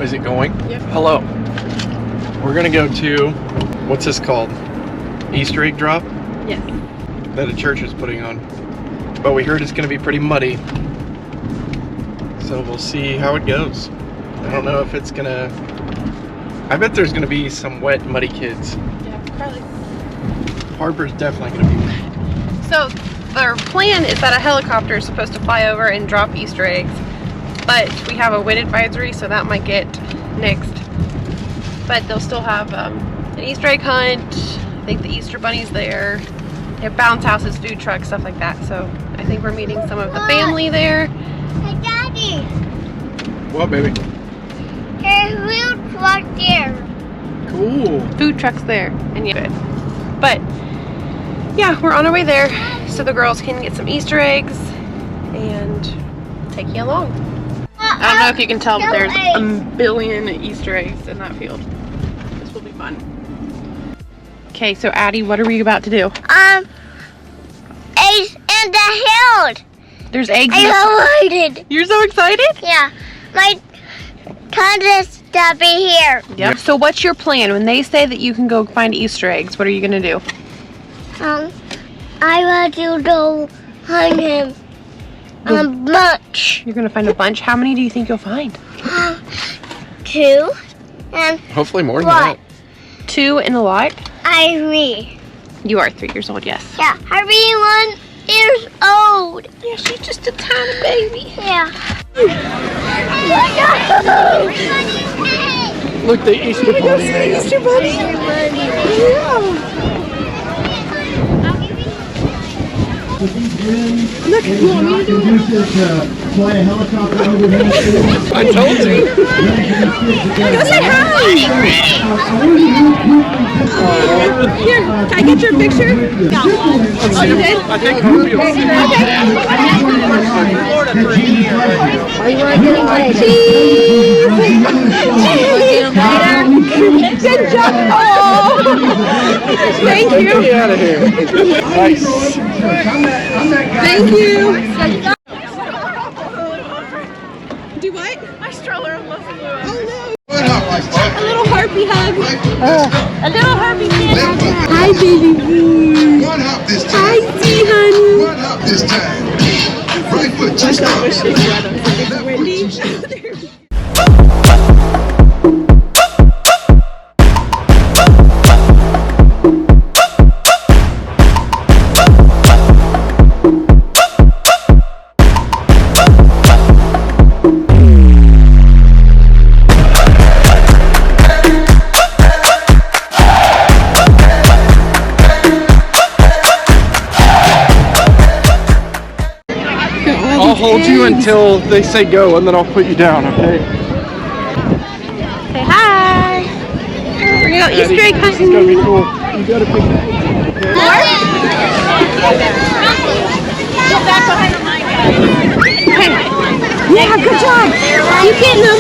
Is it going? Yep. Hello. We're gonna go to, what's this called? Easter egg drop? Yes. That a church is putting on. But we heard it's gonna be pretty muddy. So we'll see how it goes. I don't know if it's gonna, I bet there's gonna be some wet, muddy kids. Yeah, probably. Harper's definitely gonna be wet. So, our plan is that a helicopter is supposed to fly over and drop Easter eggs. But we have a wind advisory, so that might get nixed. But they'll still have an Easter egg hunt. I think the Easter Bunny's there. They have bounce houses, food trucks, stuff like that. So I think we're meeting some of the family there. Hey, Daddy. What, baby? There's a wheel truck there. Cool. Food trucks there, and yeah, good. But yeah, we're on our way there, so the girls can get some Easter eggs and take you along. I don't know if you can tell, but there's a billion Easter eggs in that field. This will be fun. Okay, so Addie, what are we about to do? Eggs in the hill. There's eggs. I'm excited. You're so excited? Yeah, my cousin's to be here. Yep. So what's your plan? When they say that you can go find Easter eggs, what are you gonna do? I want to go hunt him. A bunch. You're gonna find a bunch. How many do you think you'll find? 2 and Hopefully more than what? that. 2 in a lot? Irene. You are 3 years old, yes. Yeah, Irene 1 years old. Yeah, she's just a tiny baby. Yeah. Look, the Easter Bunny. Easter Bunny. Yeah. Look, you want me to do it? Fly a helicopter over the I told you. Go say hi. Here, can I get your picture? No. Oh, you did? I think Harvey will see Are you want to get away? Good job. Oh. Thank you. Get out of here. Nice. Thank you. Do what? My stroller almost flew out. Oh no. A little harpy hug. A little harpy hug. Hi, baby. One hop this time. Hi, T, honey. One hop this time. Right foot just up. Wendy. I'll hold you until they say go, and then I'll put you down, okay? Say hi. We're gonna go Easter egg This is hunting. gonna be cool. You gotta pick it. Okay. Yeah, good job. Keep getting them.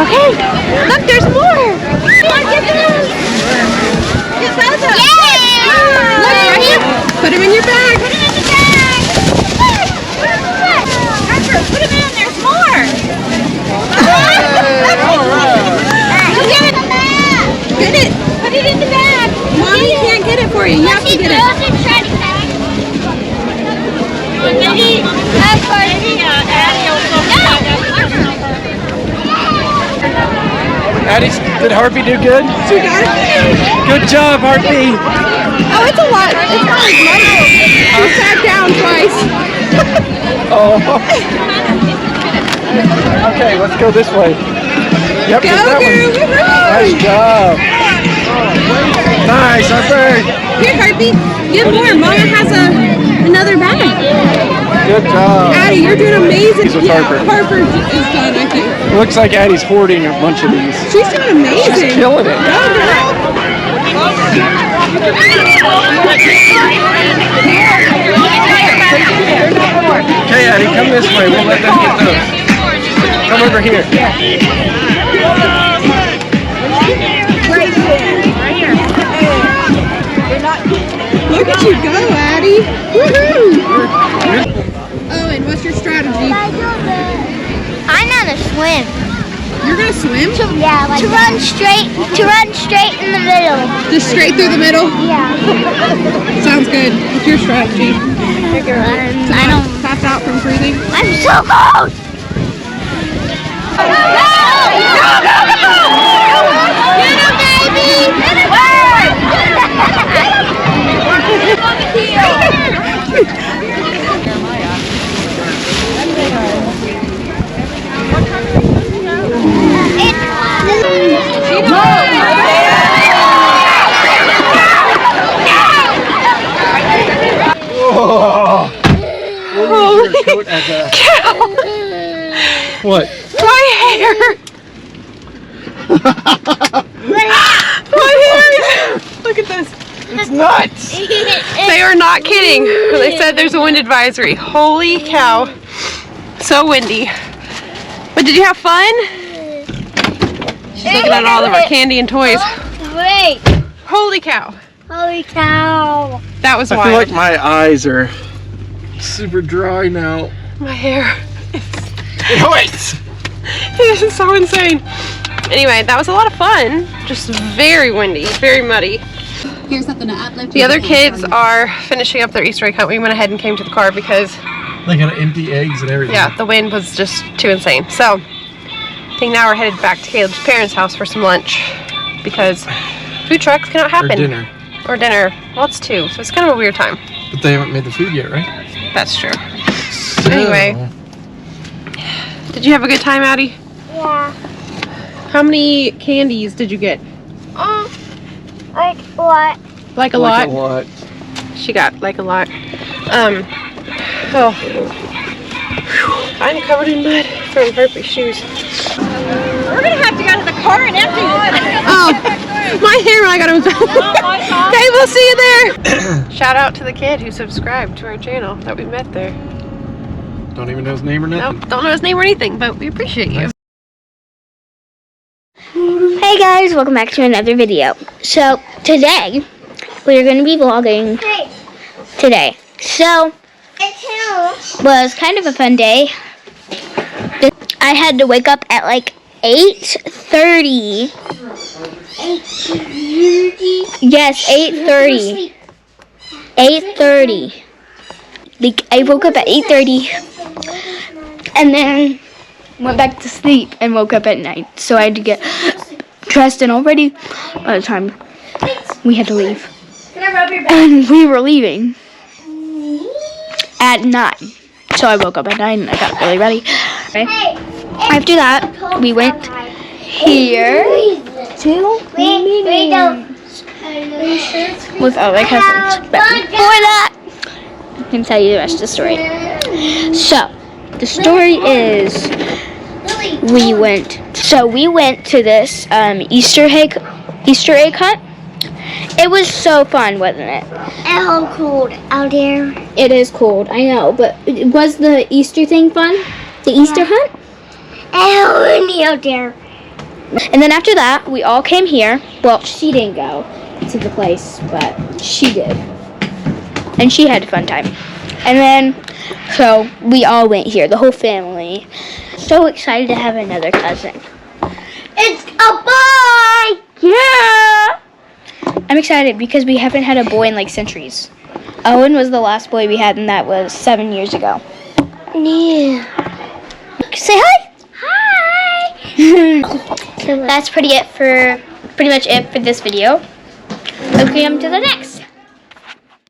Okay. Look, there's more. Get those. Get those up. Look, right here. Put them in your bag. Put him in the bag. Harper, put him in. There's more. Go get it. Get it. Put it in the bag. Mommy can't get it for you. You have to get it. Addie, did Harpy do good? She got it. Good job, Harpy. Oh, it's a lot. It's not as much. She sat down twice. Oh. Okay, let's go this way. Yep, Go, there's that girl. one. Woohoo. Nice job. Nice, Harper. Here, Harpy. Get more. Mama has another bag. Good job. Addie, you're doing amazing. These are Yeah, Harper. Harper is done, I think. It looks like Addie's hoarding a bunch of these. She's doing amazing. She's killing it. Go, girl. Okay, Addie, come this way. We'll let them get those. Come over here. Right here. at you go, Addie. Woohoo! Owen, what's your strategy? I'm gonna swim. You're gonna swim? Yeah, like to run straight in the middle. Just straight through the middle? Yeah. Sounds good. What's your strategy? I don't. Pass out from freezing? I'm so cold. Go, Coat as a... What? My hair! My hair! Look at this. It's nuts! They are not kidding. They said there's a wind advisory. Holy cow. So windy. But did you have fun? She's looking at all of our candy and toys. Wait. Holy cow. Holy cow. That was I feel wild. like my eyes are super dry now. My hair. Wait! This is so insane. Anyway, that was a lot of fun. Just very windy, very muddy. Here's something to uplift. The other kids are finishing up their Easter egg hunt. We went ahead and came to the car because, They got empty eggs and everything. yeah, the wind was just too insane. So, I think now we're headed back to Caleb's parents' house for some lunch because food trucks cannot Or happen. dinner. Or dinner. Well, it's 2, so it's kind of a weird time. But they haven't made the food yet, right? That's true. So, Anyway. Did you have a good time, Addie? Yeah. How many candies did you get? Like what? Like a like lot? a lot. She got like a lot. Oh. I'm covered in mud from Herpes shoes. We're gonna have to go to the car and empty it. Oh, my hair when I got him. Okay, we'll see you there. Shout out to the kid who subscribed to our channel that we met there. Don't even know his name or nothing. Nope, don't know his name or anything, but we appreciate you. Hey guys, welcome back to another video. So today we're going to be vlogging today. So was kind of a fun day. I had to wake up at like 8:30. 8:30? Yes, 8:30. 8:30. Like I woke up at 8:30 and then went back to sleep and woke up at 9. So I had to get dressed and all ready by the time we had to leave. Can I rub your back? And we were leaving at 9. So I woke up at 9 and I got really ready. Okay. After that, we went here to meetings with other cousins. But before that, I can tell you the rest of the story. So, the story is we went to this Easter egg hunt. It was so fun, wasn't it? It's so cold out there. It is cold, I know, but was the Easter thing fun? The Easter hunt? It's windy out there. And then after that, we all came here. Well, she didn't go to the place, but she did. And she had a fun time. And then, so we all went here, the whole family. So excited to have another cousin. It's a boy! Yeah! I'm excited because we haven't had a boy in like centuries. Owen was the last boy we had, and that was 7 years ago. Yeah. Say hi! Hi! That's pretty much it for this video. Okay, on to the next.